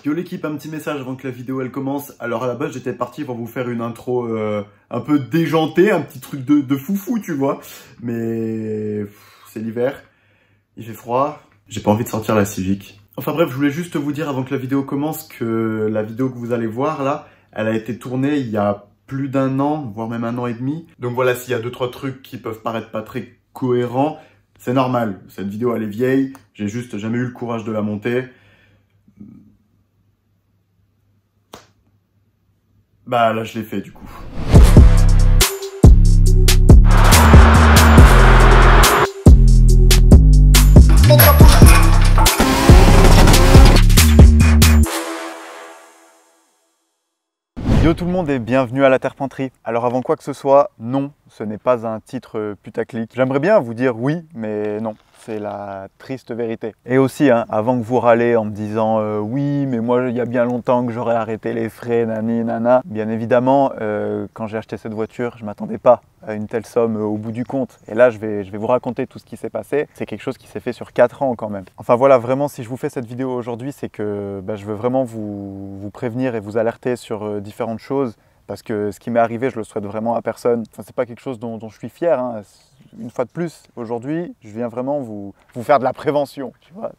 Yo l'équipe, un petit message avant que la vidéo elle commence. Alors à la base j'étais parti pour vous faire une intro un peu déjantée, un petit truc de foufou tu vois. Mais c'est l'hiver, il fait froid, j'ai pas envie de sortir la Civic. Enfin bref, je voulais juste vous dire avant que la vidéo commence que la vidéo que vous allez voir là, elle a été tournée il y a plus d'1 an, voire même 1 an et demi. Donc voilà, s'il y a 2-3 trucs qui peuvent paraître pas très cohérents, c'est normal. Cette vidéo elle est vieille, j'ai juste jamais eu le courage de la monter. Bah là je l'ai fait du coup. Yo tout le monde et bienvenue à la Terpenterie. Alors avant quoi que ce soit, non, ce n'est pas un titre putaclic. J'aimerais bien vous dire oui, mais non, c'est la triste vérité. Et aussi, avant que vous râlez en me disant oui, mais moi il y a bien longtemps que j'aurais arrêté les frais, nani nana. Bien évidemment, quand j'ai acheté cette voiture, je ne m'attendais pas à une telle somme au bout du compte. Et là, je vais vous raconter tout ce qui s'est passé. C'est quelque chose qui s'est fait sur 4 ans quand même. Enfin voilà, vraiment, si je vous fais cette vidéo aujourd'hui, c'est que je veux vraiment vous prévenir et vous alerter sur différentes choses. Parce que ce qui m'est arrivé, je le souhaite vraiment à personne. Enfin, c'est pas quelque chose dont je suis fier. Une fois de plus, aujourd'hui, je viens vraiment vous faire de la prévention. Tu vois,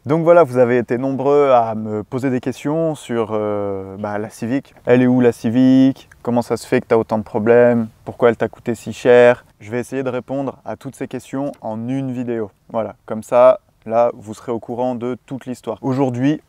donc voilà, vous avez été nombreux à me poser des questions sur la Civic. Elle est où la Civic? Comment ça se fait que tu as autant de problèmes? Pourquoi elle t'a coûté si cher? Je vais essayer de répondre à toutes ces questions en une vidéo. Voilà, comme ça, là, vous serez au courant de toute l'histoire. Aujourd'hui,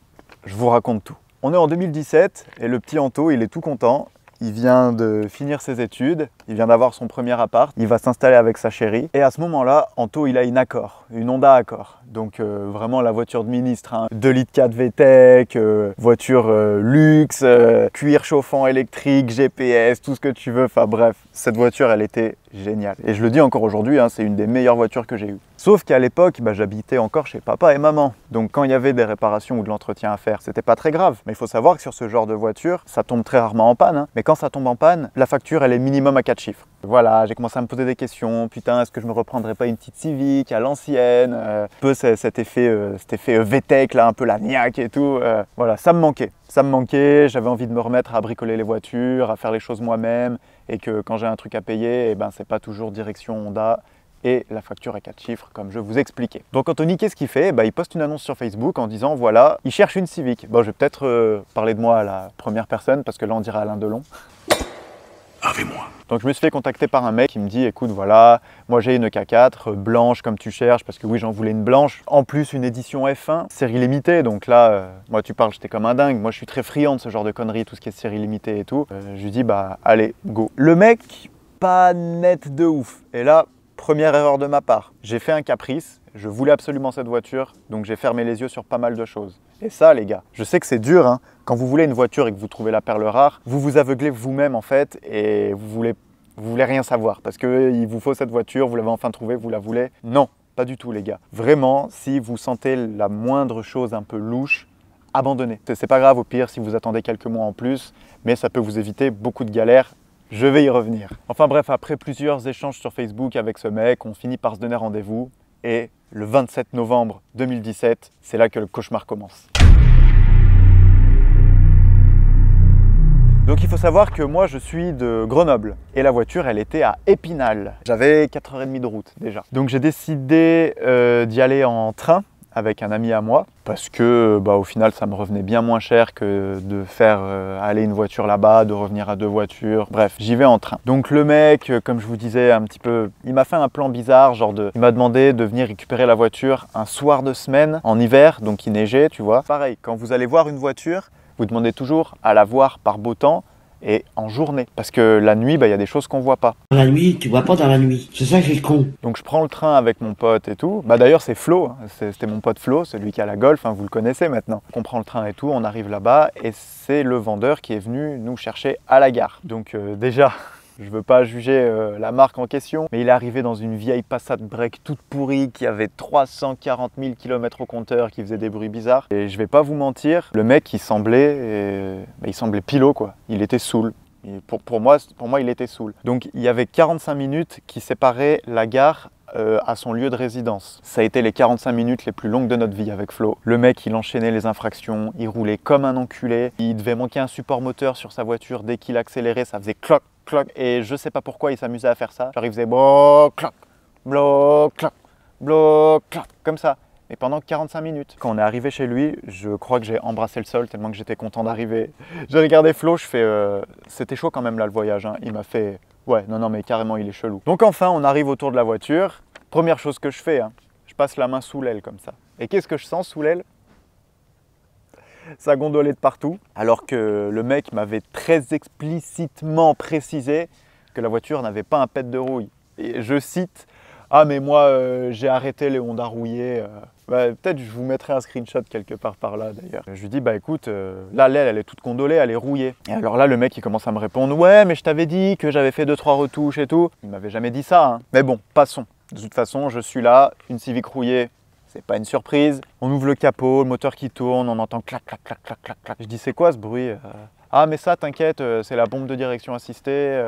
je vous raconte tout. On est en 2017 et le petit Anto, il est tout content. Il vient de finir ses études, il vient d'avoir son premier appart, il va s'installer avec sa chérie. Et à ce moment-là, Anto, il a une Accord, une Honda Accord. Donc vraiment la voiture de ministre, 2 litres 4 VTEC, voiture luxe, cuir chauffant électrique, GPS, tout ce que tu veux. Enfin bref, cette voiture, elle était géniale. Et je le dis encore aujourd'hui, c'est une des meilleures voitures que j'ai eues. Sauf qu'à l'époque, j'habitais encore chez papa et maman. Donc quand il y avait des réparations ou de l'entretien à faire, c'était pas très grave. Mais il faut savoir que sur ce genre de voiture, ça tombe très rarement en panne. Mais quand ça tombe en panne, la facture, elle est minimum à 4 chiffres. Voilà, j'ai commencé à me poser des questions. Putain, est-ce que je me reprendrais pas une petite Civic à l'ancienne? Un peu cet effet VTEC, là, un peu la niaque et tout. Voilà, ça me manquait. Ça me manquait, j'avais envie de me remettre à bricoler les voitures, à faire les choses moi-même. Et que quand j'ai un truc à payer, c'est pas toujours direction Honda. Et la facture est 4 chiffres, comme je vous expliquais. Donc Anthony, qu'est-ce qu'il fait? Il poste une annonce sur Facebook en disant, voilà, il cherche une Civic. Bon, je vais peut-être parler de moi à la première personne, parce que là, on dirait Alain Delon. Avec-moi. Donc je me suis fait contacter par un mec qui me dit, écoute, voilà, moi j'ai une K4, blanche comme tu cherches, parce que oui, j'en voulais une blanche. En plus, une édition F1, série limitée. Donc là, moi tu parles, j'étais comme un dingue. Moi je suis très friand de ce genre de conneries, tout ce qui est série limitée et tout. Je lui dis, allez, go. Le mec, pas net de ouf. Et là, première erreur de ma part, j'ai fait un caprice, je voulais absolument cette voiture, donc j'ai fermé les yeux sur pas mal de choses. Et ça les gars, je sais que c'est dur, quand vous voulez une voiture et que vous trouvez la perle rare, vous vous aveuglez vous-même en fait et vous voulez rien savoir parce qu'il vous faut cette voiture, vous l'avez enfin trouvée, vous la voulez. Non, pas du tout les gars. Vraiment, si vous sentez la moindre chose un peu louche, abandonnez. C'est pas grave au pire si vous attendez quelques mois en plus, mais ça peut vous éviter beaucoup de galères. Je vais y revenir. Enfin bref, après plusieurs échanges sur Facebook avec ce mec, on finit par se donner rendez-vous. Et le 27 novembre 2017, c'est là que le cauchemar commence. Donc il faut savoir que moi je suis de Grenoble et la voiture elle était à Épinal. J'avais 4h30 de route déjà. Donc j'ai décidé d'y aller en train avec un ami à moi parce que au final ça me revenait bien moins cher que de faire aller une voiture là-bas, de revenir à 2 voitures, bref j'y vais en train. Donc le mec, comme je vous disais un petit peu, il m'a fait un plan bizarre, il m'a demandé de venir récupérer la voiture un soir de semaine en hiver, donc il neigeait tu vois. Pareil, quand vous allez voir une voiture, vous demandez toujours à la voir par beau temps et en journée. Parce que la nuit, y a des choses qu'on voit pas. Dans la nuit, tu vois pas dans la nuit. C'est ça qui est con. Donc je prends le train avec mon pote et tout. D'ailleurs c'est Flo, c'était mon pote Flo, celui qui a la Golf, vous le connaissez maintenant. On prend le train et tout, on arrive là-bas et c'est le vendeur qui est venu nous chercher à la gare. Donc déjà, je veux pas juger la marque en question, mais il est arrivé dans une vieille Passat break toute pourrie qui avait 340 000 km au compteur, qui faisait des bruits bizarres. Et je vais pas vous mentir, le mec il semblait pilot quoi, il était saoul. Pour moi, il était saoul. Donc il y avait 45 minutes qui séparaient la gare à son lieu de résidence. Ça a été les 45 minutes les plus longues de notre vie avec Flo. Le mec, il enchaînait les infractions, il roulait comme un enculé, il devait manquer un support moteur sur sa voiture, dès qu'il accélérait, ça faisait cloc, cloc, et je sais pas pourquoi il s'amusait à faire ça. Genre il faisait bloc, cloc, bloc, cloc, bloc, cloc, comme ça. Et pendant 45 minutes. Quand on est arrivé chez lui, je crois que j'ai embrassé le sol tellement que j'étais content d'arriver. J'ai regardé Flo, je fais c'était chaud quand même là le voyage, hein. Il m'a fait ouais, non mais carrément il est chelou. Donc enfin on arrive autour de la voiture. Première chose que je fais, hein, je passe la main sous l'aile comme ça. Et qu'est-ce que je sens sous l'aile? Ça gondolait de partout. Alors que le mec m'avait très explicitement précisé que la voiture n'avait pas un pet de rouille. Et je cite: ah mais moi j'ai arrêté les Honda rouillés. Peut-être je vous mettrai un screenshot quelque part par là d'ailleurs. Je lui dis bah écoute, là l'aile elle est toute condolée, elle est rouillée. Et alors là le mec il commence à me répondre ouais mais je t'avais dit que j'avais fait 2-3 retouches et tout. Il m'avait jamais dit ça, hein. Mais bon, passons. De toute façon je suis là, une Civic rouillée, c'est pas une surprise. On ouvre le capot, le moteur qui tourne, on entend clac clac clac clac clac clac. Je dis c'est quoi ce bruit? Ah mais ça t'inquiète, c'est la pompe de direction assistée.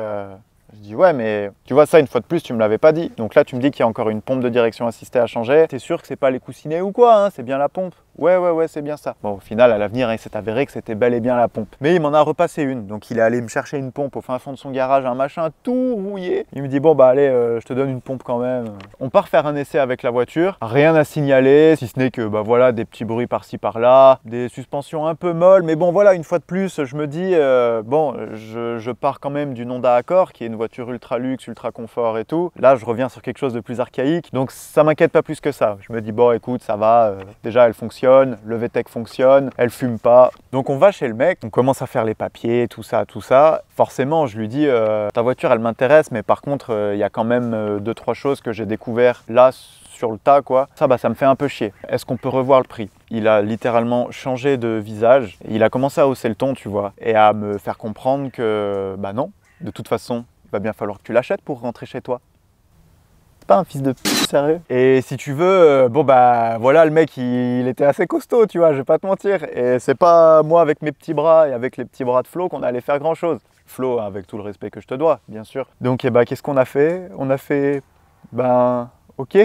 Je dis ouais mais tu vois ça une fois de plus tu me l'avais pas dit. Donc là tu me dis qu'il y a encore une pompe de direction assistée à changer. T'es sûr que c'est pas les coussinets ou quoi hein? C'est bien la pompe? Ouais c'est bien ça. Bon au final à l'avenir il s'est avéré que c'était bel et bien la pompe. Mais il m'en a repassé une. Donc il est allé me chercher une pompe au fin fond de son garage, un machin tout rouillé. Il me dit bon bah allez je te donne une pompe quand même. On part faire un essai avec la voiture. Rien à signaler si ce n'est que bah voilà des petits bruits par-ci par-là, des suspensions un peu molles. Mais bon voilà une fois de plus je me dis bon je pars quand même d'une Honda Accord qui est une voiture ultra luxe, ultra confort et tout. Là je reviens sur quelque chose de plus archaïque. Donc ça m'inquiète pas plus que ça. Je me dis bon écoute ça va, déjà elle fonctionne. Le VTEC fonctionne, elle fume pas. Donc on va chez le mec, on commence à faire les papiers, tout ça. Forcément, je lui dis ta voiture elle m'intéresse, mais par contre il y a quand même 2-3 choses que j'ai découvert là sur le tas quoi. Ça bah ça me fait un peu chier. Est-ce qu'on peut revoir le prix? Il a littéralement changé de visage. Il a commencé à hausser le ton, tu vois, et à me faire comprendre que bah non, de toute façon, il va bien falloir que tu l'achètes pour rentrer chez toi. Pas un fils de pute, sérieux. Et si tu veux, bon bah voilà, le mec il était assez costaud, tu vois, je vais pas te mentir. Et c'est pas moi avec mes petits bras et avec les petits bras de Flo qu'on allait faire grand chose. Flo, avec tout le respect que je te dois, bien sûr. Donc bah qu'est-ce qu'on a fait? On a fait, ben ok,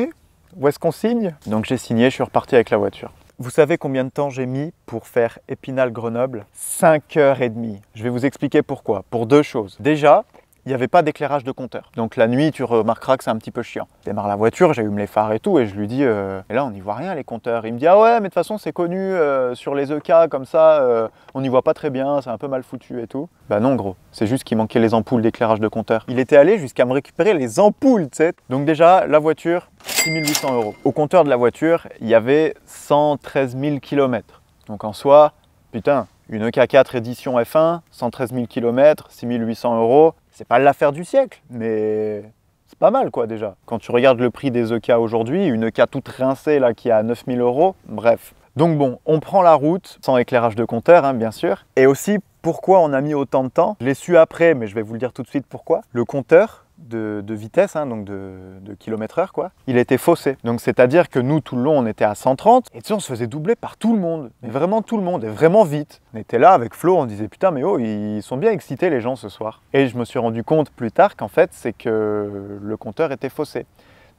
où est-ce qu'on signe? Donc j'ai signé, je suis reparti avec la voiture. Vous savez combien de temps j'ai mis pour faire Épinal-Grenoble? 5h30. Je vais vous expliquer pourquoi. Pour deux choses. Déjà, il n'y avait pas d'éclairage de compteur. Donc la nuit, tu remarqueras que c'est un petit peu chiant. Je démarre la voiture, j'allume les phares et tout, et je lui dis, et là on n'y voit rien les compteurs. Il me dit, ah ouais, mais de toute façon c'est connu, sur les EK comme ça, on n'y voit pas très bien, c'est un peu mal foutu et tout. Bah non gros, c'est juste qu'il manquait les ampoules d'éclairage de compteur. Il était allé jusqu'à me récupérer les ampoules, tu sais. Donc déjà, la voiture, 6 800 €. Au compteur de la voiture, il y avait 113 000 km. Donc en soi, putain, une EK4 édition F1, 113 000 km, 6 800 €. C'est pas l'affaire du siècle, mais c'est pas mal quoi déjà. Quand tu regardes le prix des EK aujourd'hui, une EK toute rincée là qui est à 9 000 €, bref. Donc bon, on prend la route, sans éclairage de compteur hein, bien sûr. Et aussi, pourquoi on a mis autant de temps? Je l'ai su après, mais je vais vous le dire tout de suite pourquoi. Le compteur de vitesse, hein, donc de km/h quoi, il était faussé. Donc c'est-à-dire que nous tout le long on était à 130 et tu sais on se faisait doubler par tout le monde, mais vraiment tout le monde et vraiment vite. On était là avec Flo, on disait putain mais oh ils sont bien excités les gens ce soir. Et je me suis rendu compte plus tard qu'en fait c'est que le compteur était faussé.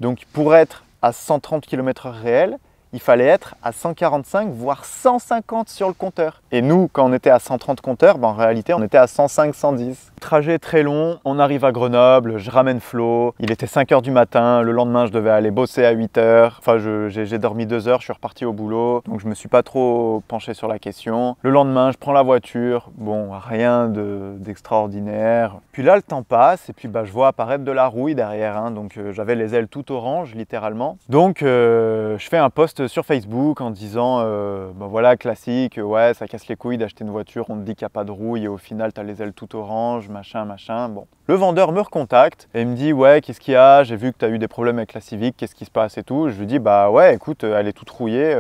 Donc pour être à 130 km/h réel, il fallait être à 145 voire 150 sur le compteur. Et nous, quand on était à 130 compteurs, ben en réalité, on était à 105, 110. Trajet très long, on arrive à Grenoble, je ramène Flo, il était 5 h du matin, le lendemain, je devais aller bosser à 8 h. Enfin, j'ai dormi 2 heures, je suis reparti au boulot, donc je me suis pas trop penché sur la question. Le lendemain, je prends la voiture, bon, rien d'extraordinaire. Puis là, le temps passe, et puis bah, je vois apparaître de la rouille derrière, hein, donc j'avais les ailes tout orange, littéralement. Donc, je fais un post sur Facebook en disant ben voilà classique, ouais ça casse les couilles d'acheter une voiture, on te dit qu'il n'y a pas de rouille et au final tu as les ailes tout orange, machin. Bon. Le vendeur me recontacte et me dit ouais qu'est-ce qu'il y a, j'ai vu que tu as eu des problèmes avec la Civic, qu'est-ce qui se passe et tout. Je lui dis bah ouais écoute elle est toute rouillée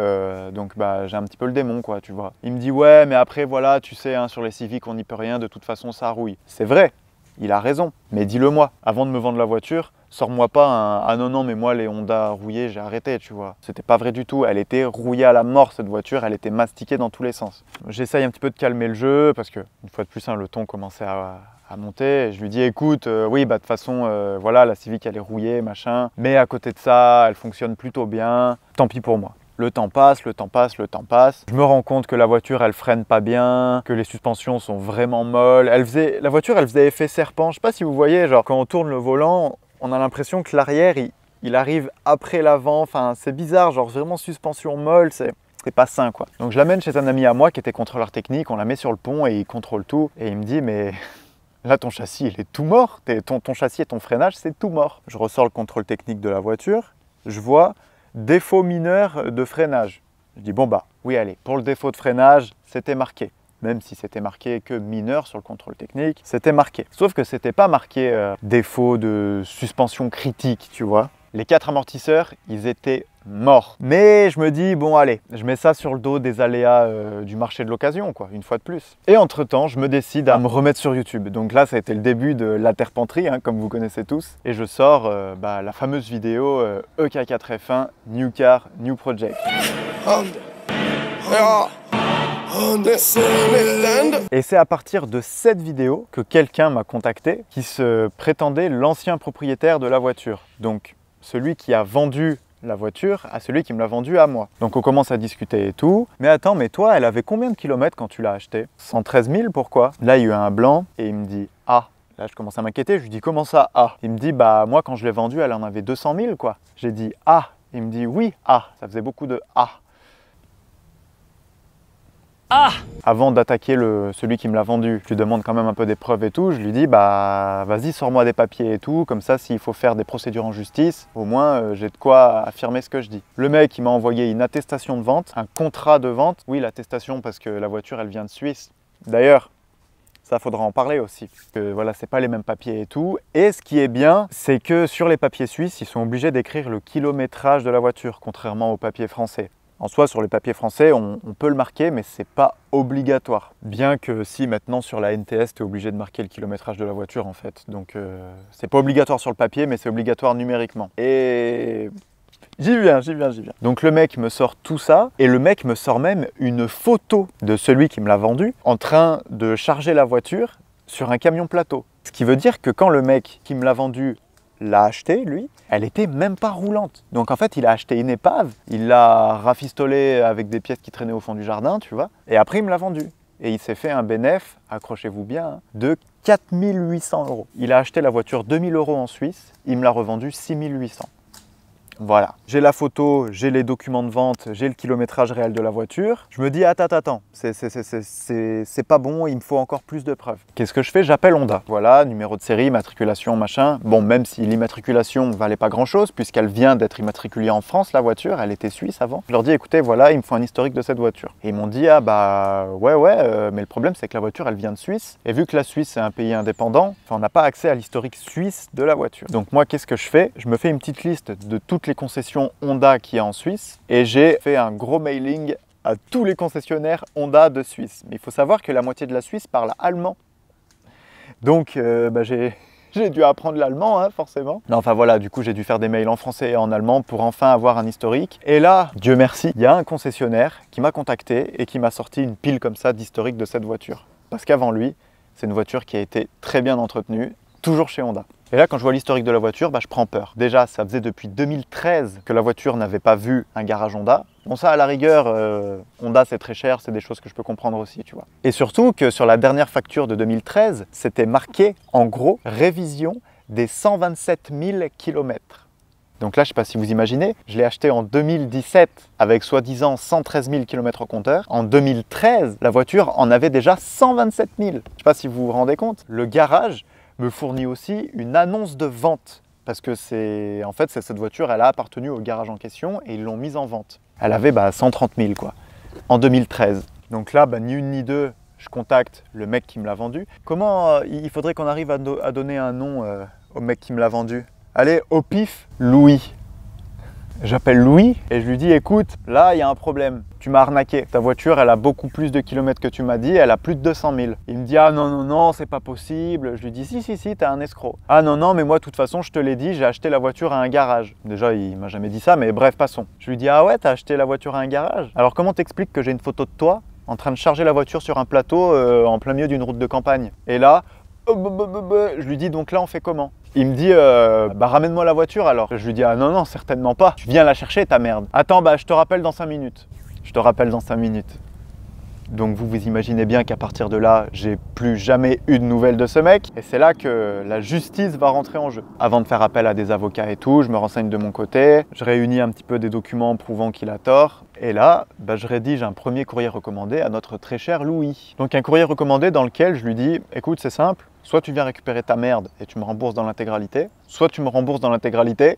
donc bah j'ai un petit peu le démon quoi tu vois. Il me dit ouais mais après voilà tu sais hein, sur les Civic on n'y peut rien, de toute façon ça rouille. C'est vrai, il a raison, mais dis-le moi, avant de me vendre la voiture, sors-moi pas un « ah non, mais moi les Honda rouillés, j'ai arrêté, tu vois ». C'était pas vrai du tout, elle était rouillée à la mort cette voiture, elle était mastiquée dans tous les sens. J'essaye un petit peu de calmer le jeu parce que, une fois de plus, hein, le ton commençait à à monter. Et je lui dis écoute, oui, bah de toute façon, voilà, la Civic elle est rouillée, machin. Mais à côté de ça, elle fonctionne plutôt bien. Tant pis pour moi. Le temps passe, le temps passe, le temps passe. Je me rends compte que la voiture, elle freine pas bien, que les suspensions sont vraiment molles. La voiture, elle faisait effet serpent. Je sais pas si vous voyez, genre quand on tourne le volant, on a l'impression que l'arrière, il arrive après l'avant. Enfin, c'est bizarre, genre vraiment suspension molle, c'est pas sain quoi. Donc je l'amène chez un ami à moi qui était contrôleur technique, on la met sur le pont et il contrôle tout. Et il me dit mais là ton châssis, il est tout mort. Ton châssis et ton freinage, c'est tout mort. Je ressors le contrôle technique de la voiture, je vois défaut mineur de freinage. Je dis bon bah oui allez, pour le défaut de freinage, c'était marqué. Même si c'était marqué que mineur sur le contrôle technique, c'était marqué. Sauf que c'était pas marqué défaut de suspension critique, tu vois. Les 4 amortisseurs, ils étaient morts. Mais je me dis, bon allez, je mets ça sur le dos des aléas du marché de l'occasion, quoi, une fois de plus. Et entre-temps, je me décide à me remettre sur YouTube. Donc là, ça a été le début de la terpenterie, hein, comme vous connaissez tous. Et je sors la fameuse vidéo EK4F1, New Car, New Project. Et c'est à partir de cette vidéo que quelqu'un m'a contacté qui se prétendait l'ancien propriétaire de la voiture. Donc celui qui a vendu la voiture à celui qui me l'a vendue à moi. Donc on commence à discuter et tout. Mais attends, mais toi, elle avait combien de kilomètres quand tu l'as achetée? 113 000, pourquoi? Là, il y a eu un blanc et il me dit « Ah ». Là, je commence à m'inquiéter. Je lui dis « Comment ça, ah ?» Il me dit « Bah, moi, quand je l'ai vendue, elle en avait 200 000, quoi. » J'ai dit « Ah ». Il me dit « Oui, ah ». Ça faisait beaucoup de « Ah ». Ah! Avant d'attaquer celui qui me l'a vendu, je lui demande quand même un peu des preuves et tout. Je lui dis bah vas-y, sors-moi des papiers et tout, comme ça s'il faut faire des procédures en justice, au moins j'ai de quoi affirmer ce que je dis. Le mec il m'a envoyé une attestation de vente, un contrat de vente. Oui, l'attestation parce que la voiture elle vient de Suisse. D'ailleurs, ça faudra en parler aussi. Que voilà, c'est pas les mêmes papiers et tout. Et ce qui est bien, c'est que sur les papiers suisses, ils sont obligés d'écrire le kilométrage de la voiture, contrairement aux papiers français. En soi, sur les papiers français, on peut le marquer, mais c'est pas obligatoire. Bien que si maintenant sur la NTS, tu es obligé de marquer le kilométrage de la voiture en fait. Donc c'est pas obligatoire sur le papier, mais c'est obligatoire numériquement. Et j'y viens. Donc le mec me sort tout ça, et le mec me sort même une photo de celui qui me l'a vendu en train de charger la voiture sur un camion plateau. Ce qui veut dire que quand le mec qui me l'a vendu l'a acheté, lui, elle était même pas roulante. Donc en fait, il a acheté une épave, il l'a rafistolée avec des pièces qui traînaient au fond du jardin, tu vois, et après il me l'a vendue. Et il s'est fait un bénéfice, accrochez-vous bien, hein, de 4 800 €. Il a acheté la voiture 2 000 € en Suisse, il me l'a revendue 6 800 €. Voilà, j'ai la photo, j'ai les documents de vente, j'ai le kilométrage réel de la voiture. Je me dis, attends, c'est pas bon, il me faut encore plus de preuves. Qu'est-ce que je fais? J'appelle Honda. Voilà, numéro de série, immatriculation, machin. Bon, même si l'immatriculation valait pas grand-chose, puisqu'elle vient d'être immatriculée en France, la voiture, elle était suisse avant. Je leur dis, écoutez, voilà, il me faut un historique de cette voiture. Et ils m'ont dit, ah bah ouais, mais le problème, c'est que la voiture, elle vient de Suisse. Et vu que la Suisse, c'est un pays indépendant, on n'a pas accès à l'historique suisse de la voiture. Donc moi, qu'est-ce que je fais? Je me fais une petite liste de toutes les concessions Honda qu'il y a en Suisse et j'ai fait un gros mailing à tous les concessionnaires Honda de Suisse. Mais il faut savoir que la moitié de la Suisse parle allemand. Donc j'ai dû apprendre l'allemand, hein, forcément. Non, enfin voilà, du coup j'ai dû faire des mails en français et en allemand pour enfin avoir un historique. Et là, Dieu merci, il y a un concessionnaire qui m'a contacté et qui m'a sorti une pile comme ça d'historique de cette voiture. Parce qu'avant lui, c'est une voiture qui a été très bien entretenue, toujours chez Honda. Et là, quand je vois l'historique de la voiture, je prends peur. Déjà, ça faisait depuis 2013 que la voiture n'avait pas vu un garage Honda. Bon, ça, à la rigueur, Honda, c'est très cher, c'est des choses que je peux comprendre aussi, tu vois. Et surtout que sur la dernière facture de 2013, c'était marqué, en gros, révision des 127 000 km. Donc là, je ne sais pas si vous imaginez, je l'ai acheté en 2017 avec soi-disant 113 000 km au compteur. En 2013, la voiture en avait déjà 127 000. Je ne sais pas si vous vous rendez compte. Le garage me fournit aussi une annonce de vente parce que cette voiture, elle a appartenu au garage en question et ils l'ont mise en vente. Elle avait 130 000 quoi, en 2013. Donc là, ni une ni deux, je contacte le mec qui me l'a vendu. Comment il faudrait qu'on arrive à donner un nom au mec qui me l'a vendu? Allez, au pif, Louis. J'appelle Louis et je lui dis écoute, là il y a un problème, tu m'as arnaqué, ta voiture elle a beaucoup plus de kilomètres que tu m'as dit, elle a plus de 200 000. Il me dit ah non, c'est pas possible. Je lui dis si, t'es un escroc. Ah non, mais moi de toute façon je te l'ai dit, j'ai acheté la voiture à un garage. Déjà il m'a jamais dit ça, mais bref, passons. Je lui dis ah ouais, t'as acheté la voiture à un garage? Alors comment t'expliques que j'ai une photo de toi en train de charger la voiture sur un plateau en plein milieu d'une route de campagne? Et là, Je lui dis donc là on fait comment? Il me dit bah ramène-moi la voiture alors. Je lui dis ah non non certainement pas. Tu viens la chercher ta merde. Attends bah je te rappelle dans 5 minutes. Je te rappelle dans 5 minutes. Donc vous imaginez bien qu'à partir de là, j'ai plus jamais eu de nouvelles de ce mec. Et c'est là que la justice va rentrer en jeu. Avant de faire appel à des avocats et tout, je me renseigne de mon côté. Je réunis un petit peu des documents prouvant qu'il a tort. Et là, bah, je rédige un premier courrier recommandé à notre très cher Louis. Donc un courrier recommandé dans lequel je lui dis « Écoute, c'est simple, soit tu viens récupérer ta merde et tu me rembourses dans l'intégralité, soit tu me rembourses dans l'intégralité. »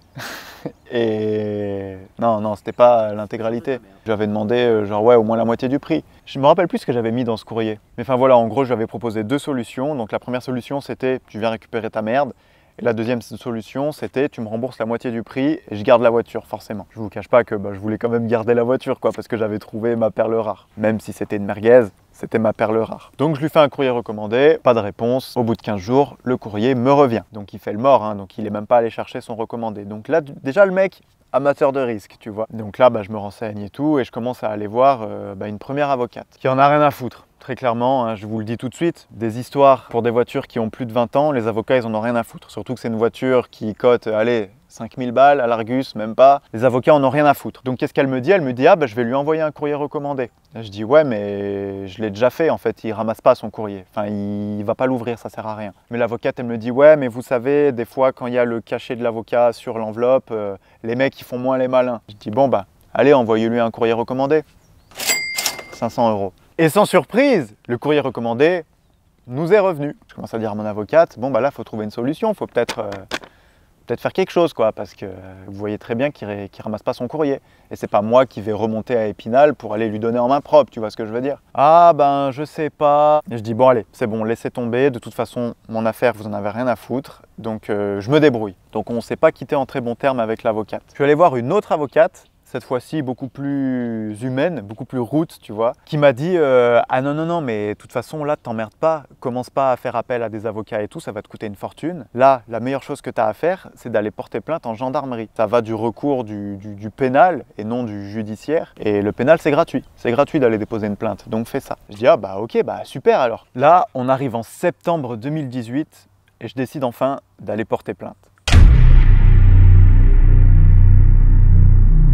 Et non, c'était pas l'intégralité. J'avais demandé genre ouais au moins la moitié du prix. Je me rappelle plus ce que j'avais mis dans ce courrier. Mais enfin voilà, en gros, je lui avais proposé 2 solutions. Donc la première solution, c'était tu viens récupérer ta merde. Et la deuxième solution, c'était tu me rembourses la moitié du prix et je garde la voiture, forcément. Je vous cache pas que je voulais quand même garder la voiture, quoi, parce que j'avais trouvé ma perle rare. Même si c'était une merguez, c'était ma perle rare. Donc je lui fais un courrier recommandé, pas de réponse. Au bout de 15 jours, le courrier me revient. Donc il fait le mort, hein, donc il est même pas allé chercher son recommandé. Donc là, déjà le mec, amateur de risque, tu vois. Donc là, je me renseigne et tout, et je commence à aller voir une première avocate qui en a rien à foutre. Très clairement, hein, je vous le dis tout de suite, des histoires pour des voitures qui ont plus de 20 ans, les avocats, ils en ont rien à foutre. Surtout que c'est une voiture qui cote, allez, 5000 balles à l'Argus, même pas. Les avocats en ont rien à foutre. Donc qu'est-ce qu'elle me dit? Elle me dit, ah je vais lui envoyer un courrier recommandé. Là, je dis, ouais, mais je l'ai déjà fait, en fait, il ramasse pas son courrier. Enfin, il va pas l'ouvrir, ça sert à rien. Mais l'avocate, elle me dit, ouais, mais vous savez, des fois, quand il y a le cachet de l'avocat sur l'enveloppe, les mecs, ils font moins les malins. Je dis, bon, allez, envoyez-lui un courrier recommandé. 500 €. Et sans surprise, le courrier recommandé nous est revenu. Je commence à dire à mon avocate, bon là, il faut trouver une solution, il faut peut-être faire quelque chose, quoi, parce que vous voyez très bien qu'il ramasse pas son courrier. Et c'est pas moi qui vais remonter à Épinal pour aller lui donner en main propre, tu vois ce que je veux dire? Ah je sais pas. Et je dis, bon allez, c'est bon, laissez tomber, de toute façon, mon affaire, vous en avez rien à foutre, donc je me débrouille. Donc on ne s'est pas quitté en très bons termes avec l'avocate. Je suis allé voir une autre avocate, cette fois-ci beaucoup plus humaine, beaucoup plus route, tu vois, qui m'a dit ah non, mais de toute façon, là, t'emmerdes pas, commence pas à faire appel à des avocats et tout, ça va te coûter une fortune. Là, la meilleure chose que tu as à faire, c'est d'aller porter plainte en gendarmerie. Ça va du recours du pénal et non du judiciaire. Et le pénal, c'est gratuit. C'est gratuit d'aller déposer une plainte, donc fais ça. Je dis ah ok, super alors. Là, on arrive en septembre 2018 et je décide enfin d'aller porter plainte.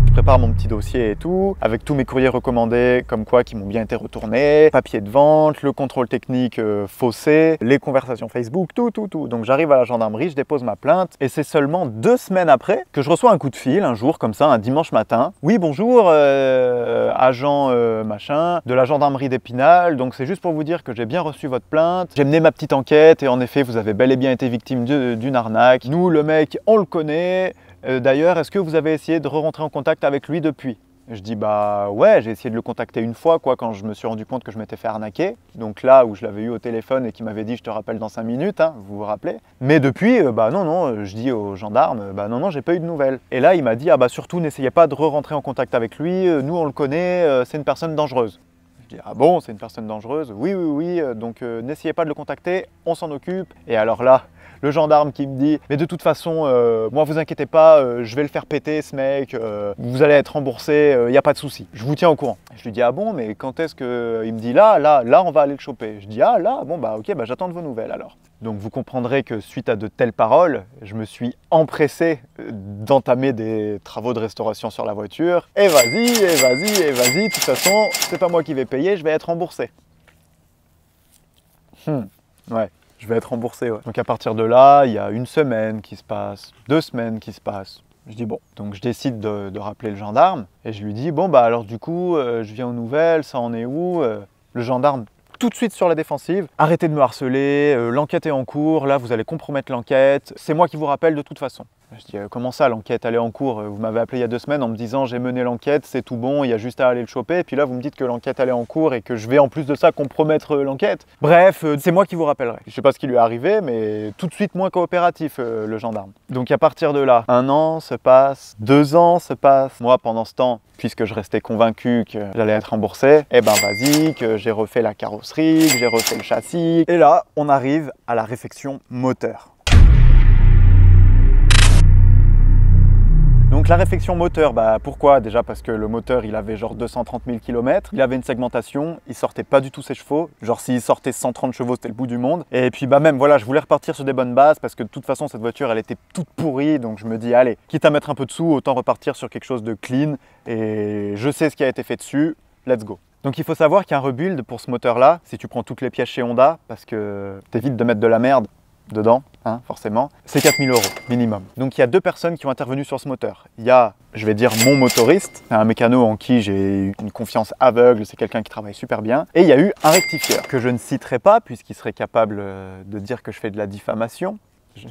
Je prépare mon petit dossier et tout, avec tous mes courriers recommandés, comme quoi qui m'ont bien été retournés, papier de vente, le contrôle technique faussé, les conversations Facebook, tout. Donc j'arrive à la gendarmerie, je dépose ma plainte, et c'est seulement 2 semaines après que je reçois un coup de fil, un jour comme ça, un dimanche matin. Oui, bonjour, agent machin, de la gendarmerie d'Épinal, donc c'est juste pour vous dire que j'ai bien reçu votre plainte, j'ai mené ma petite enquête, et en effet, vous avez bel et bien été victime d'une arnaque. Nous, le mec, on le connaît. D'ailleurs, est-ce que vous avez essayé de re-rentrer en contact avec lui depuis? Je dis ouais, j'ai essayé de le contacter une fois quand je me suis rendu compte que je m'étais fait arnaquer. Donc là où je l'avais eu au téléphone et qui m'avait dit je te rappelle dans 5 minutes, hein, vous vous rappelez. Mais depuis, non, je dis aux gendarmes, non, j'ai pas eu de nouvelles. Et là il m'a dit surtout n'essayez pas de re-rentrer en contact avec lui, nous on le connaît, c'est une personne dangereuse. Je dis ah bon, c'est une personne dangereuse? Oui, donc n'essayez pas de le contacter, on s'en occupe. Et alors là, le gendarme qui me dit mais de toute façon moi vous inquiétez pas, je vais le faire péter ce mec, vous allez être remboursé, il n'y a pas de souci, je vous tiens au courant. Je lui dis ah bon, mais quand est-ce que... Il me dit là on va aller le choper. Je dis ah là, bon ok, j'attends de vos nouvelles alors. Donc vous comprendrez que suite à de telles paroles, je me suis empressé d'entamer des travaux de restauration sur la voiture. Et vas-y, de toute façon c'est pas moi qui vais payer, je vais être remboursé. Ouais. Je vais être remboursé, ouais. Donc à partir de là, il y a 1 semaine qui se passe, 2 semaines qui se passent. Je dis bon, donc je décide de rappeler le gendarme et je lui dis bon alors du coup, je viens aux nouvelles, ça en est où? Le gendarme tout de suite sur la défensive, arrêtez de me harceler, l'enquête est en cours, là vous allez compromettre l'enquête, c'est moi qui vous rappelle de toute façon. Je dis comment ça l'enquête elle est en cours? Vous m'avez appelé il y a 2 semaines en me disant j'ai mené l'enquête, c'est tout bon, il y a juste à aller le choper, et puis là vous me dites que l'enquête elle est en cours et que je vais en plus de ça compromettre l'enquête. Bref, c'est moi qui vous rappellerai. Je sais pas ce qui lui est arrivé, mais tout de suite moins coopératif le gendarme. Donc à partir de là, 1 an se passe, 2 ans se passent. Moi pendant ce temps, puisque je restais convaincu que j'allais être remboursé, vas-y, que j'ai refait la carrosserie, que j'ai refait le châssis. Et là, on arrive à la réfection moteur. Donc la réflexion moteur, bah pourquoi? Déjà parce que le moteur il avait genre 230 000 km, il avait une segmentation, il sortait pas du tout ses chevaux, genre s'il sortait 130 chevaux c'était le bout du monde. Et puis bah même voilà, je voulais repartir sur des bonnes bases parce que de toute façon cette voiture elle était toute pourrie, donc je me dis allez, quitte à mettre un peu de sous, autant repartir sur quelque chose de clean et je sais ce qui a été fait dessus, let's go. Donc il faut savoir qu'il y a un rebuild pour ce moteur là, si tu prends toutes les pièces chez Honda, parce que t'évites de mettre de la merde dedans, hein, forcément, c'est 4 000 € minimum. Donc il y a deux personnes qui ont intervenu sur ce moteur. Il y a, je vais dire, mon motoriste, un mécano en qui j'ai une confiance aveugle, c'est quelqu'un qui travaille super bien. Et il y a eu un rectifieur, que je ne citerai pas, puisqu'il serait capable de dire que je fais de la diffamation.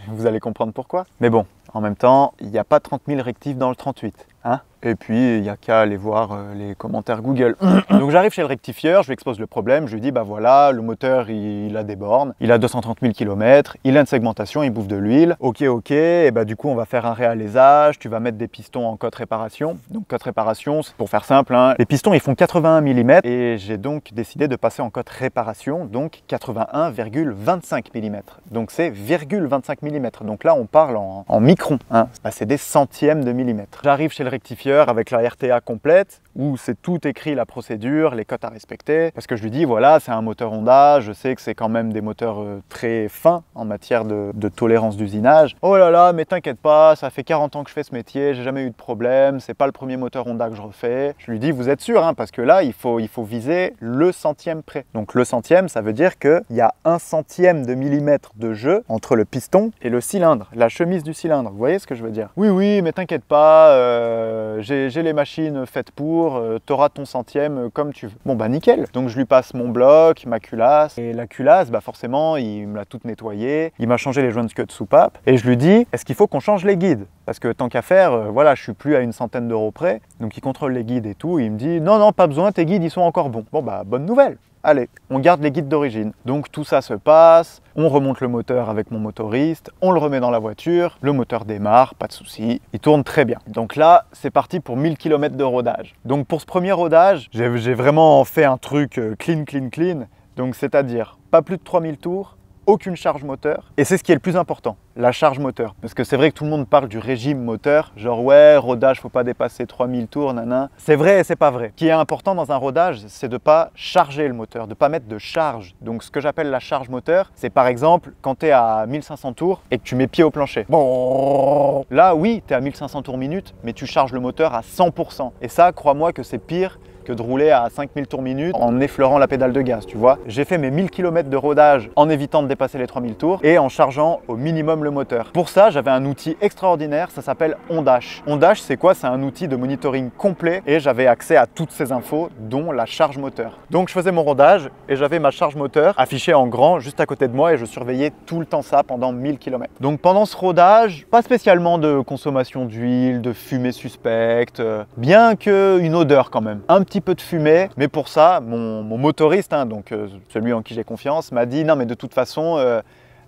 Vous allez comprendre pourquoi. Mais bon, en même temps, il n'y a pas 30 000 rectifs dans le 38. Hein, et puis, il n'y a qu'à aller voir les commentaires Google. Donc j'arrive chez le rectifieur, je lui expose le problème, je lui dis, bah voilà, le moteur, il a des bornes, il a 230 000 km, il a une segmentation, il bouffe de l'huile. Ok, et bah du coup, on va faire un réalésage, tu vas mettre des pistons en cote réparation. Donc cote réparation, c'est pour faire simple, hein, les pistons, ils font 81 mm et j'ai donc décidé de passer en cote réparation, donc 81,25 mm. Donc c'est 0,25 mm. Donc là, on parle en microns, hein. Bah, c'est des centièmes de millimètre. J'arrive chez le rectifieur avec la RTA complète où c'est tout écrit, la procédure, les cotes à respecter, parce que je lui dis voilà, c'est un moteur Honda, je sais que c'est quand même des moteurs très fins en matière de tolérance d'usinage. Oh là là, mais t'inquiète pas, ça fait 40 ans que je fais ce métier, j'ai jamais eu de problème, c'est pas le premier moteur Honda que je refais. Je lui dis vous êtes sûr, hein, parce que là il faut viser le centième près. Donc le centième, ça veut dire qu'il y a 1 centième de millimètre de jeu entre le piston et le cylindre, la chemise du cylindre, vous voyez ce que je veux dire? Oui, mais t'inquiète pas, j'ai les machines faites pour, t'auras ton centième comme tu veux. Bon bah nickel. Donc je lui passe mon bloc, ma culasse, et la culasse, bah forcément, il me l'a toute nettoyée, il m'a changé les joints de soupape, et je lui dis, est-ce qu'il faut qu'on change les guides? Parce que tant qu'à faire, voilà, je suis plus à une centaine d'euros près, donc il contrôle les guides et tout, et il me dit, non, pas besoin, tes guides, ils sont encore bons. Bon bah, bonne nouvelle. Allez, on garde les guides d'origine. Donc tout ça se passe, on remonte le moteur avec mon motoriste, on le remet dans la voiture, le moteur démarre, pas de souci, il tourne très bien. Donc là, c'est parti pour 1000 km de rodage. Donc pour ce premier rodage, j'ai vraiment fait un truc clean. Donc c'est-à-dire pas plus de 3000 tours, aucune charge moteur. Et c'est ce qui est le plus important, la charge moteur. Parce que c'est vrai que tout le monde parle du régime moteur, genre ouais, rodage, faut pas dépasser 3000 tours, nana. C'est vrai et c'est pas vrai. Ce qui est important dans un rodage, c'est de pas charger le moteur, de pas mettre de charge. Donc ce que j'appelle la charge moteur, c'est par exemple quand tu es à 1500 tours et que tu mets pied au plancher. Bon, là oui, tu es à 1500 tours minute, mais tu charges le moteur à 100%. Et ça, crois-moi que c'est pire que de rouler à 5000 tours minute en effleurant la pédale de gaz, tu vois. J'ai fait mes 1000 km de rodage en évitant de dépasser les 3000 tours et en chargeant au minimum le moteur. Pour ça, j'avais un outil extraordinaire, ça s'appelle Ondash. Ondash, c'est quoi? C'est un outil de monitoring complet et j'avais accès à toutes ces infos, dont la charge moteur. Donc je faisais mon rodage et j'avais ma charge moteur affichée en grand juste à côté de moi et je surveillais tout le temps ça pendant 1000 km. Donc pendant ce rodage, pas spécialement de consommation d'huile, de fumée suspecte, bien qu'une odeur quand même. Un petit peu de fumée, mais pour ça, mon motoriste, hein, donc celui en qui j'ai confiance, m'a dit non mais de toute façon,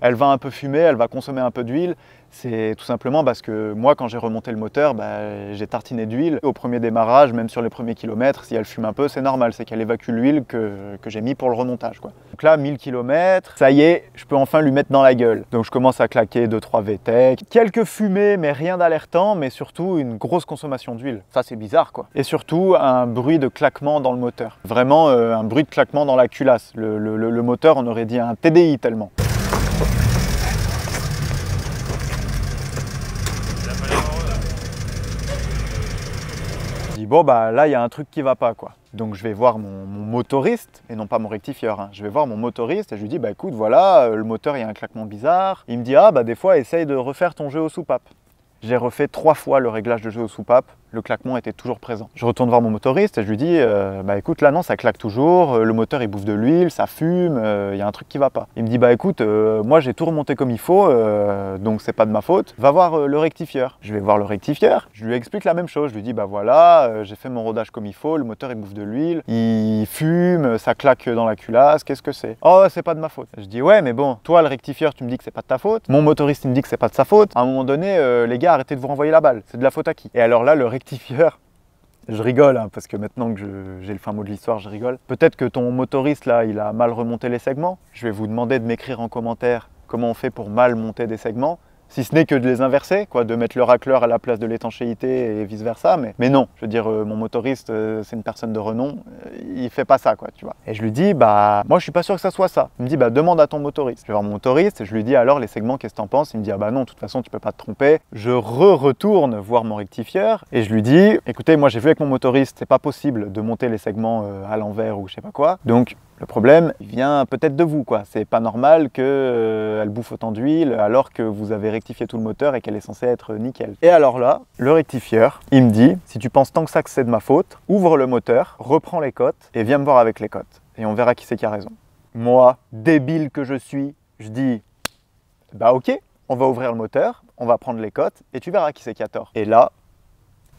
elle va un peu fumer, elle va consommer un peu d'huile. C'est tout simplement parce que moi, quand j'ai remonté le moteur, bah, j'ai tartiné d'huile. Au premier démarrage, même sur les premiers kilomètres, si elle fume un peu, c'est normal, c'est qu'elle évacue l'huile que j'ai mis pour le remontage, quoi. Donc là, 1000 km, ça y est, je peux enfin lui mettre dans la gueule. Donc je commence à claquer 2-3 VTEC, quelques fumées, mais rien d'alertant, mais surtout une grosse consommation d'huile. Ça, c'est bizarre, quoi. Et surtout, un bruit de claquement dans le moteur. Vraiment, un bruit de claquement dans la culasse. Le moteur, on aurait dit un TDI tellement. Bon bah là il y a un truc qui va pas, quoi. Donc je vais voir mon motoriste et non pas mon rectifieur, hein. Je vais voir mon motoriste et je lui dis bah écoute voilà, le moteur il y a un claquement bizarre. Il me dit ah bah des fois essaye de refaire ton jeu aux soupapes. J'ai refait 3 fois le réglage de jeu aux soupapes, le claquement était toujours présent. Je retourne voir mon motoriste et je lui dis bah écoute là non ça claque toujours, le moteur il bouffe de l'huile, ça fume, il y a un truc qui va pas. Il me dit bah écoute moi j'ai tout remonté comme il faut, donc c'est pas de ma faute, va voir le rectifieur. Je vais voir le rectifieur, je lui explique la même chose, je lui dis bah voilà j'ai fait mon rodage comme il faut, le moteur il bouffe de l'huile, il fume, ça claque dans la culasse, qu'est-ce que c'est? Oh c'est pas de ma faute. Je dis ouais mais bon, toi le rectifieur tu me dis que c'est pas de ta faute, mon motoriste il me dit que c'est pas de sa faute, à un moment donné les gars arrêtez de vous renvoyer la balle, c'est de la faute à qui? Et alors là le rectifieur, je rigole hein, parce que maintenant que j'ai le fin mot de l'histoire, je rigole. Peut-être que ton motoriste là, il a mal remonté les segments. Je vais vous demander de m'écrire en commentaire comment on fait pour mal monter des segments. Si ce n'est que de les inverser, quoi, de mettre le racleur à la place de l'étanchéité et vice versa. Mais non, je veux dire, mon motoriste, c'est une personne de renom, il fait pas ça, quoi, tu vois. Et je lui dis, bah, moi je suis pas sûr que ça soit ça. Il me dit, bah, demande à ton motoriste. Je vais voir mon motoriste et je lui dis, alors les segments, qu'est-ce que t'en penses? Il me dit, ah bah non, de toute façon, tu peux pas te tromper. Je retourne voir mon rectifieur et je lui dis, écoutez, moi j'ai vu avec mon motoriste, c'est pas possible de monter les segments à l'envers ou je sais pas quoi. Donc, le problème, il vient peut-être de vous, quoi. C'est pas normal qu'elle bouffe autant d'huile alors que vous avez rectifié tout le moteur et qu'elle est censée être nickel. Et alors là, le rectifieur, il me dit, si tu penses tant que ça que c'est de ma faute, ouvre le moteur, reprends les cotes et viens me voir avec les cotes. Et on verra qui c'est qui a raison. Moi, débile que je suis, je dis, bah ok, on va ouvrir le moteur, on va prendre les cotes et tu verras qui c'est qui a tort. Et là,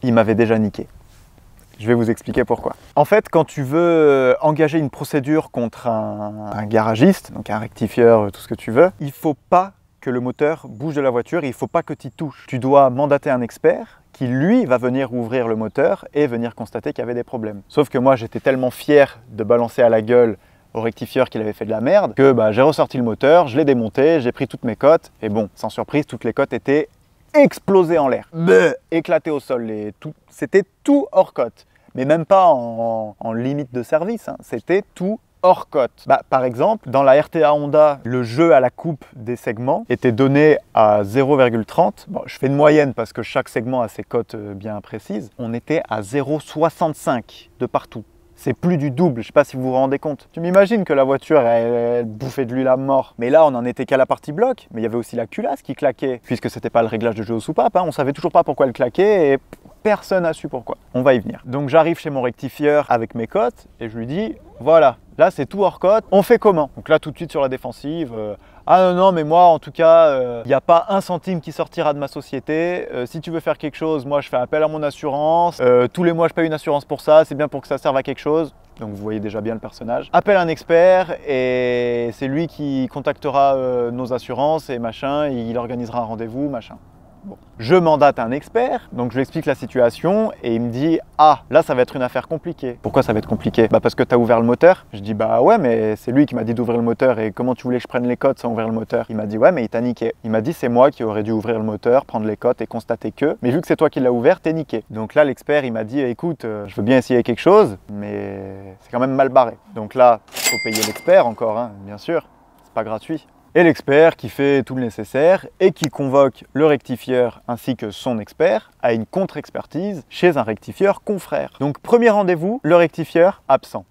il m'avait déjà niqué. Je vais vous expliquer pourquoi. En fait, quand tu veux engager une procédure contre un garagiste, donc un rectifieur, tout ce que tu veux, il ne faut pas que le moteur bouge de la voiture, il ne faut pas que tu y touches. Tu dois mandater un expert qui, lui, va venir ouvrir le moteur et venir constater qu'il y avait des problèmes. Sauf que moi, j'étais tellement fier de balancer à la gueule au rectifieur qu'il avait fait de la merde que bah, j'ai ressorti le moteur, je l'ai démonté, j'ai pris toutes mes cotes et bon, sans surprise, toutes les cotes étaient explosées en l'air, éclatées au sol. C'était tout hors cote. Mais même pas en limite de service, hein. C'était tout hors cote. Bah, par exemple, dans la RTA Honda, le jeu à la coupe des segments était donné à 0,30. Bon, je fais une moyenne parce que chaque segment a ses cotes bien précises. On était à 0,65 de partout. C'est plus du double, je ne sais pas si vous vous rendez compte. Tu m'imagines que la voiture, elle bouffait de l'huile à mort. Mais là, on n'en était qu'à la partie bloc. Mais il y avait aussi la culasse qui claquait, puisque c'était pas le réglage de jeu aux soupapes. Hein. On savait toujours pas pourquoi elle claquait et personne n'a su pourquoi. On va y venir. Donc j'arrive chez mon rectifieur avec mes cotes et je lui dis, voilà, là c'est tout hors cote, on fait comment? Donc là tout de suite sur la défensive, ah non, mais moi en tout cas, il n'y a pas un centime qui sortira de ma société. Si tu veux faire quelque chose, moi je fais appel à mon assurance. Tous les mois je paye une assurance pour ça, c'est bien pour que ça serve à quelque chose. Donc vous voyez déjà bien le personnage. Appelle un expert et c'est lui qui contactera nos assurances et machin, il organisera un rendez-vous, machin. Bon. Je mandate un expert, donc je lui explique la situation et il me dit « Ah, là ça va être une affaire compliquée. » Pourquoi ça va être compliqué? Bah parce que tu as ouvert le moteur. Je dis « Bah ouais, mais c'est lui qui m'a dit d'ouvrir le moteur et comment tu voulais que je prenne les cotes sans ouvrir le moteur ?» Il m'a dit « Ouais, mais il t'a niqué. » Il m'a dit « C'est moi qui aurais dû ouvrir le moteur, prendre les cotes et constater que, mais vu que c'est toi qui l'as ouvert, t'es niqué. » Donc là l'expert il m'a dit « Écoute, je veux bien essayer quelque chose, mais c'est quand même mal barré. » Donc là, il faut payer l'expert encore, hein, bien sûr, c'est pas gratuit. Et l'expert qui fait tout le nécessaire et qui convoque le rectifieur ainsi que son expert à une contre-expertise chez un rectifieur confrère. Donc premier rendez-vous, le rectifieur absent.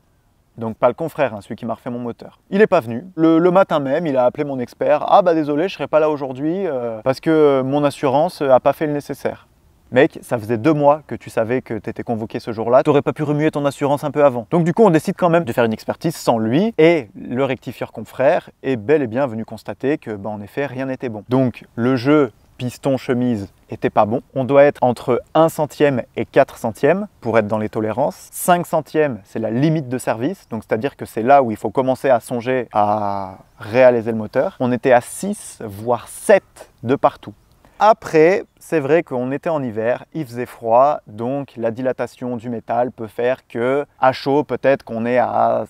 Donc pas le confrère, hein, celui qui m'a refait mon moteur. Il n'est pas venu. Le matin même, il a appelé mon expert. Ah bah désolé, je ne serai pas là aujourd'hui parce que mon assurance n'a pas fait le nécessaire. Mec, ça faisait 2 mois que tu savais que tu étais convoqué ce jour-là, tu n'aurais pas pu remuer ton assurance un peu avant. Donc du coup, on décide quand même de faire une expertise sans lui et le rectifieur confrère est bel et bien venu constater que, bah, en effet, rien n'était bon. Donc le jeu piston-chemise était pas bon. On doit être entre 1 centième et 4 centièmes pour être dans les tolérances. 5 centièmes, c'est la limite de service, donc c'est-à-dire que c'est là où il faut commencer à songer à réaliser le moteur. On était à 6, voire 7 de partout. Après, c'est vrai qu'on était en hiver, il faisait froid, donc la dilatation du métal peut faire que à chaud, peut-être qu'on est à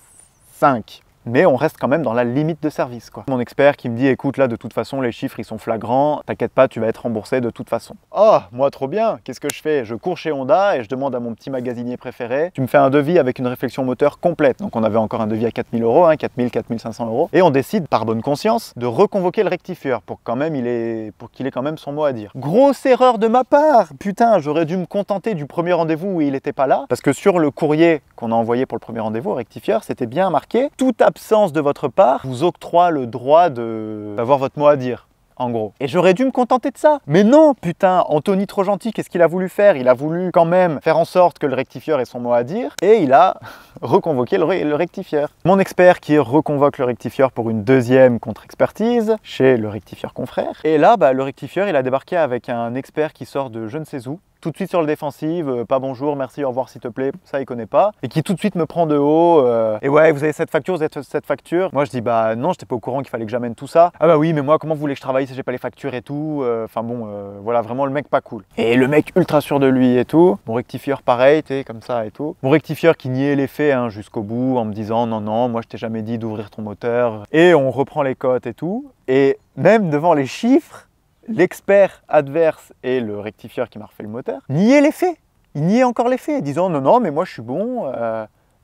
5. Mais on reste quand même dans la limite de service, quoi. Mon expert qui me dit, écoute, là, de toute façon, les chiffres, ils sont flagrants, t'inquiète pas, tu vas être remboursé de toute façon. Oh, moi, trop bien, qu'est-ce que je fais? Je cours chez Honda et je demande à mon petit magasinier préféré, tu me fais un devis avec une réflexion moteur complète. Donc on avait encore un devis à 4 000 €, hein, 4 000, 4 500 €. Et on décide, par bonne conscience, de reconvoquer le rectifieur pour qu'il ait quand même son mot à dire. Grosse erreur de ma part! Putain, j'aurais dû me contenter du premier rendez-vous où il n'était pas là, parce que sur le courrier qu'on a envoyé pour le premier rendez-vous au rectifieur, c'était bien marqué, toute absence de votre part vous octroie le droit d'avoir votre mot à dire, en gros. Et j'aurais dû me contenter de ça. Mais non, putain, Anthony trop gentil, qu'est-ce qu'il a voulu faire? Il a voulu quand même faire en sorte que le rectifieur ait son mot à dire, et il a reconvoqué le rectifieur. Mon expert qui reconvoque le rectifieur pour une deuxième contre-expertise chez le rectifieur confrère. Et là, bah, le rectifieur, il a débarqué avec un expert qui sort de je ne sais où, tout de suite sur le défensive, pas bonjour, merci, au revoir s'il te plaît, ça il connaît pas, et qui tout de suite me prend de haut, et ouais, vous avez cette facture, vous avez cette facture. Moi je dis bah non, j'étais pas au courant qu'il fallait que j'amène tout ça. Ah bah oui, mais moi comment vous voulez que je travaille si j'ai pas les factures et tout, enfin bon, voilà, vraiment le mec pas cool. Et le mec ultra sûr de lui et tout, mon rectifieur pareil, tu sais, comme ça et tout. Mon rectifieur qui niait les faits hein, jusqu'au bout en me disant non, non, moi je t'ai jamais dit d'ouvrir ton moteur, et on reprend les cotes et tout, et même devant les chiffres, l'expert adverse et le rectifieur qui m'a refait le moteur niaient les faits. Ils niaient encore les faits, disant non, non, mais moi je suis bon.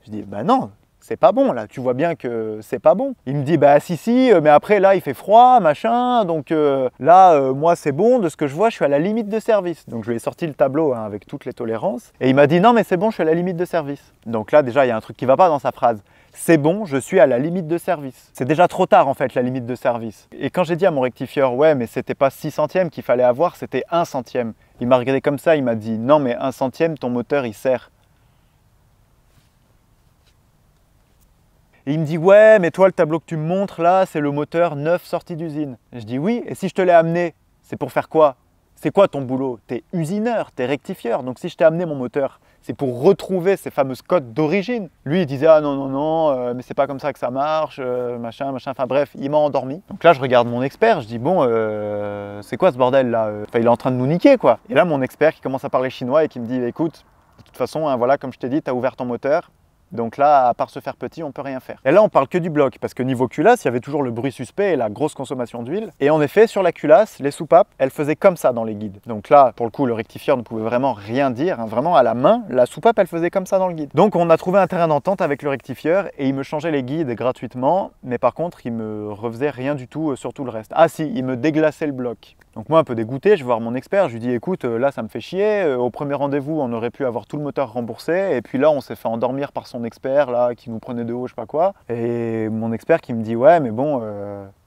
Je dis bah non, c'est pas bon là, tu vois bien que c'est pas bon. Il me dit bah si, mais après là il fait froid, machin, donc moi c'est bon, de ce que je vois, je suis à la limite de service. Donc je lui ai sorti le tableau hein, avec toutes les tolérances et il m'a dit non, mais c'est bon, je suis à la limite de service. Donc là déjà il y a un truc qui va pas dans sa phrase. C'est bon, je suis à la limite de service. C'est déjà trop tard en fait la limite de service. Et quand j'ai dit à mon rectifieur, ouais mais c'était pas 6 centièmes qu'il fallait avoir, c'était 1 centime. Il m'a regardé comme ça, il m'a dit non mais 1 centime, ton moteur il sert. Et il me dit ouais mais toi le tableau que tu me montres là c'est le moteur neuf sorti d'usine. Je dis oui, et si je te l'ai amené, c'est pour faire quoi? C'est quoi ton boulot? T'es usineur, t'es rectifieur, donc si je t'ai amené mon moteur, c'est pour retrouver ces fameuses codes d'origine. Lui, il disait « Ah non, non, non, mais c'est pas comme ça que ça marche, machin, machin. » Enfin bref, il m'a endormi. Donc là, je regarde mon expert, je dis « Bon, c'est quoi ce bordel là? Enfin, il est en train de nous niquer, quoi. » Et là, mon expert qui commence à parler chinois et qui me dit « Écoute, de toute façon, hein, voilà, comme je t'ai dit, tu as ouvert ton moteur. Donc là, à part se faire petit, on peut rien faire. » Et là, on parle que du bloc, parce que niveau culasse, il y avait toujours le bruit suspect et la grosse consommation d'huile. Et en effet, sur la culasse, les soupapes, elles faisaient comme ça dans les guides. Donc là, pour le coup, le rectifieur ne pouvait vraiment rien dire, hein, vraiment à la main, la soupape, elle faisait comme ça dans le guide. Donc on a trouvé un terrain d'entente avec le rectifieur et il me changeait les guides gratuitement, mais par contre, il me refaisait rien du tout sur tout le reste. Ah si, il me déglaçait le bloc. Donc moi, un peu dégoûté, je vais voir mon expert, je lui dis écoute, là ça me fait chier, au premier rendez-vous, on aurait pu avoir tout le moteur remboursé, et puis là on s'est fait endormir par son expert, là, qui nous prenait de haut, je sais pas quoi. Et mon expert qui me dit ouais mais bon,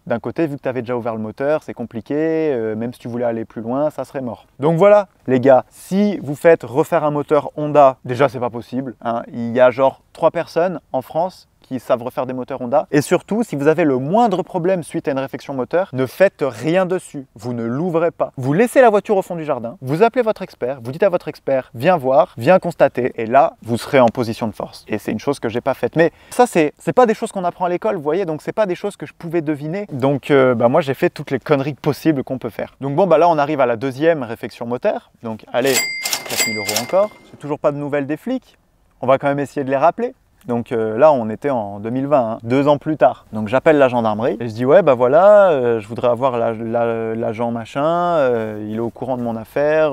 d'un côté, vu que tu avais déjà ouvert le moteur, c'est compliqué, même si tu voulais aller plus loin, ça serait mort. Donc voilà les gars, si vous faites refaire un moteur Honda, déjà c'est pas possible, hein. Il y a genre 3 personnes en France qui savent refaire des moteurs Honda. Et surtout, si vous avez le moindre problème suite à une réfection moteur, ne faites rien dessus. Vous ne l'ouvrez pas. Vous laissez la voiture au fond du jardin, vous appelez votre expert, vous dites à votre expert, viens voir, viens constater, et là, vous serez en position de force. Et c'est une chose que j'ai pas faite. Mais ça, c'est pas des choses qu'on apprend à l'école, vous voyez, donc c'est pas des choses que je pouvais deviner. Donc moi, j'ai fait toutes les conneries possibles qu'on peut faire. Donc bon, là, on arrive à la deuxième réfection moteur. Donc allez, 4 000 € encore. J'ai toujours pas de nouvelles des flics. On va quand même essayer de les rappeler. Donc là, on était en 2020, hein, 2 ans plus tard. Donc j'appelle la gendarmerie et je dis ouais, bah voilà, je voudrais avoir l'agent machin, il est au courant de mon affaire.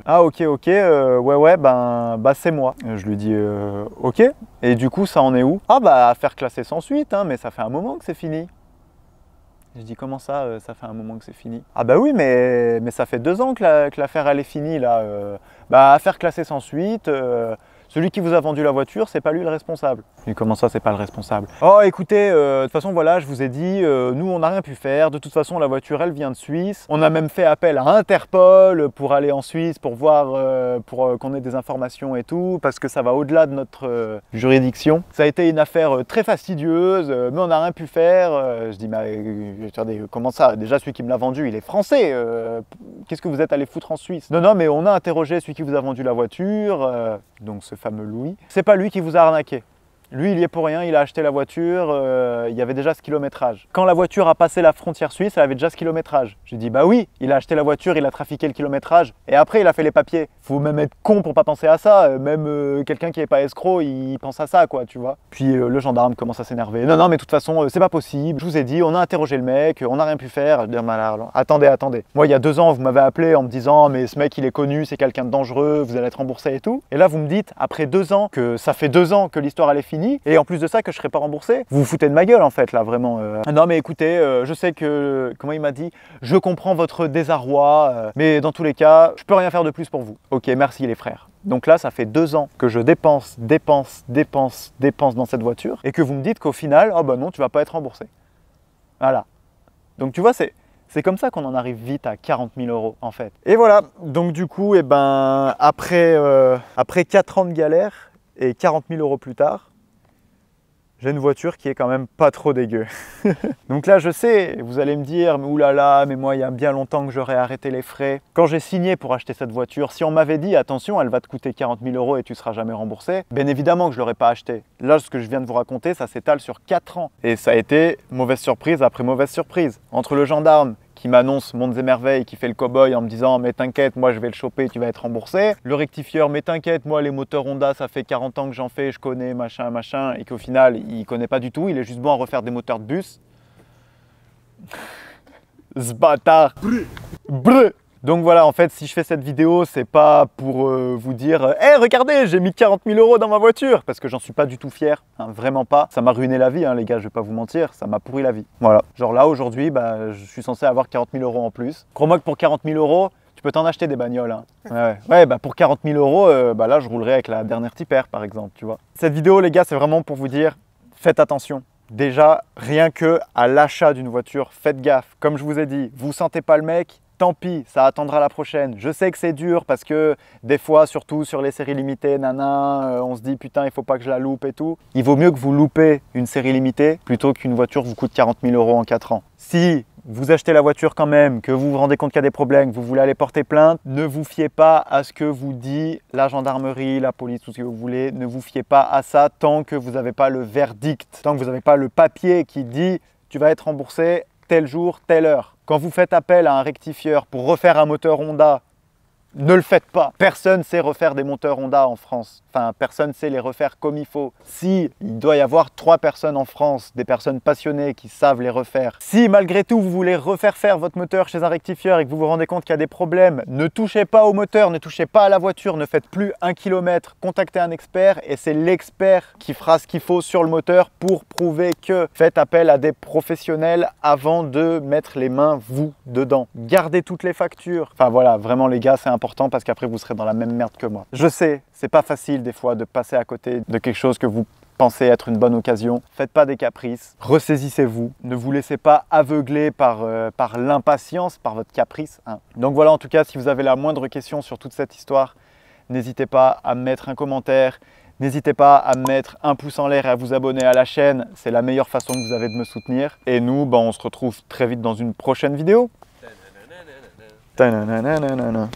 Ah ok, ouais, bah c'est moi. Je lui dis ok, et du coup, ça en est où? Ah bah affaire classée sans suite, hein, mais ça fait un moment que c'est fini. Je dis comment ça, ça fait un moment que c'est fini? Ah bah oui, mais ça fait 2 ans que l'affaire elle est finie là. Bah affaire classée sans suite. Celui qui vous a vendu la voiture, c'est pas lui le responsable. Et comment ça, c'est pas le responsable? Oh, écoutez, de toute façon, voilà, je vous ai dit, nous, on n'a rien pu faire. De toute façon, la voiture, elle vient de Suisse. On a même fait appel à Interpol pour aller en Suisse, pour voir, pour qu'on ait des informations et tout, parce que ça va au-delà de notre juridiction. Ça a été une affaire très fastidieuse, mais on n'a rien pu faire. Je dis, mais attendez, comment ça? Déjà, celui qui me l'a vendu, il est français. Qu'est-ce que vous êtes allé foutre en Suisse? Non, non, mais on a interrogé celui qui vous a vendu la voiture, donc ce fameux Louis. C'est pas lui qui vous a arnaqué. Lui, il y est pour rien, il a acheté la voiture, il y avait déjà ce kilométrage. Quand la voiture a passé la frontière suisse, elle avait déjà ce kilométrage. J'ai dit, bah oui, il a acheté la voiture, il a trafiqué le kilométrage, et après, il a fait les papiers. Faut même être con pour pas penser à ça, même quelqu'un qui n'est pas escroc, il pense à ça, quoi, tu vois. Puis le gendarme commence à s'énerver. Non, non, mais de toute façon, c'est pas possible. Je vous ai dit, on a interrogé le mec, on n'a rien pu faire. Je dis, alors, attendez. Moi, il y a 2 ans, vous m'avez appelé en me disant, mais ce mec, il est connu, c'est quelqu'un de dangereux, vous allez être remboursé et tout. Et là, vous me dites, après 2 ans, que ça fait 2 ans que l'histoire, elle est finie, et en plus de ça que je ne serai pas remboursé. Vous vous foutez de ma gueule en fait là vraiment. Non mais écoutez, je sais que, comment il m'a dit, je comprends votre désarroi, mais dans tous les cas, je peux rien faire de plus pour vous. Ok, merci les frères. Donc là, ça fait 2 ans que je dépense dans cette voiture et que vous me dites qu'au final, oh bah non, tu vas pas être remboursé. Voilà. Donc tu vois, c'est comme ça qu'on en arrive vite à 40 000 € en fait. Et voilà, donc du coup, eh ben, après 4 ans de galère et 40 000 € plus tard, j'ai une voiture qui est quand même pas trop dégueu. Donc là, je sais, vous allez me dire, mais oulala, mais moi, il y a bien longtemps que j'aurais arrêté les frais. Quand j'ai signé pour acheter cette voiture, si on m'avait dit, attention, elle va te coûter 40 000 € et tu seras jamais remboursé, bien évidemment que je l'aurais pas acheté. Là, ce que je viens de vous raconter, ça s'étale sur 4 ans. Et ça a été mauvaise surprise après mauvaise surprise. Entre le gendarme qui m'annonce mondes et merveilles, qui fait le cow-boy en me disant mais t'inquiète, moi je vais le choper, tu vas être remboursé. Le rectifieur, mais t'inquiète, moi les moteurs Honda, ça fait 40 ans que j'en fais, je connais, machin, et qu'au final, il connaît pas du tout, il est juste bon à refaire des moteurs de bus. Ce bâtard. Brr. Donc voilà, en fait, si je fais cette vidéo, c'est pas pour vous dire « Hey, regardez, j'ai mis 40 000 € dans ma voiture !» Parce que j'en suis pas du tout fier, hein, vraiment pas. Ça m'a ruiné la vie, hein, les gars, je vais pas vous mentir, ça m'a pourri la vie. Voilà, genre là, aujourd'hui, bah, je suis censé avoir 40 000 € en plus. Crois-moi que pour 40 000 €, tu peux t'en acheter des bagnoles. Hein. Ouais, bah pour 40 000 €, bah là, je roulerai avec la dernière Tipper, par exemple, tu vois. Cette vidéo, les gars, c'est vraiment pour vous dire, faites attention. Déjà, rien que à l'achat d'une voiture, faites gaffe. Comme je vous ai dit, vous sentez pas le mec, tant pis, ça attendra la prochaine. Je sais que c'est dur parce que des fois, surtout sur les séries limitées, on se dit putain, il faut pas que je la loupe et tout. Il vaut mieux que vous loupez une série limitée plutôt qu'une voiture vous coûte 40 000 € en 4 ans. Si vous achetez la voiture quand même, que vous vous rendez compte qu'il y a des problèmes, que vous voulez aller porter plainte, ne vous fiez pas à ce que vous dit la gendarmerie, la police, tout ce que vous voulez. Ne vous fiez pas à ça tant que vous n'avez pas le verdict, tant que vous n'avez pas le papier qui dit tu vas être remboursé tel jour, telle heure. Quand vous faites appel à un rectifieur pour refaire un moteur Honda, ne le faites pas. Personne ne sait refaire des moteurs Honda en France. Enfin, personne ne sait les refaire comme il faut. Si, il doit y avoir 3 personnes en France, des personnes passionnées qui savent les refaire. Si, malgré tout, vous voulez refaire faire votre moteur chez un rectifieur et que vous vous rendez compte qu'il y a des problèmes, ne touchez pas au moteur, ne touchez pas à la voiture, ne faites plus 1 km. Contactez un expert et c'est l'expert qui fera ce qu'il faut sur le moteur pour prouver que faites appel à des professionnels avant de mettre les mains, vous, dedans. Gardez toutes les factures. Enfin voilà, vraiment les gars, c'est important parce qu'après vous serez dans la même merde que moi. Je sais, c'est pas facile des fois de passer à côté de quelque chose que vous pensez être une bonne occasion. Faites pas des caprices, ressaisissez-vous, ne vous laissez pas aveugler par l'impatience, par votre caprice. Hein. Donc voilà, en tout cas, si vous avez la moindre question sur toute cette histoire, n'hésitez pas à mettre un commentaire, n'hésitez pas à mettre un pouce en l'air et à vous abonner à la chaîne, c'est la meilleure façon que vous avez de me soutenir. Et nous, on se retrouve très vite dans une prochaine vidéo. Ta-na-na-na-na-na.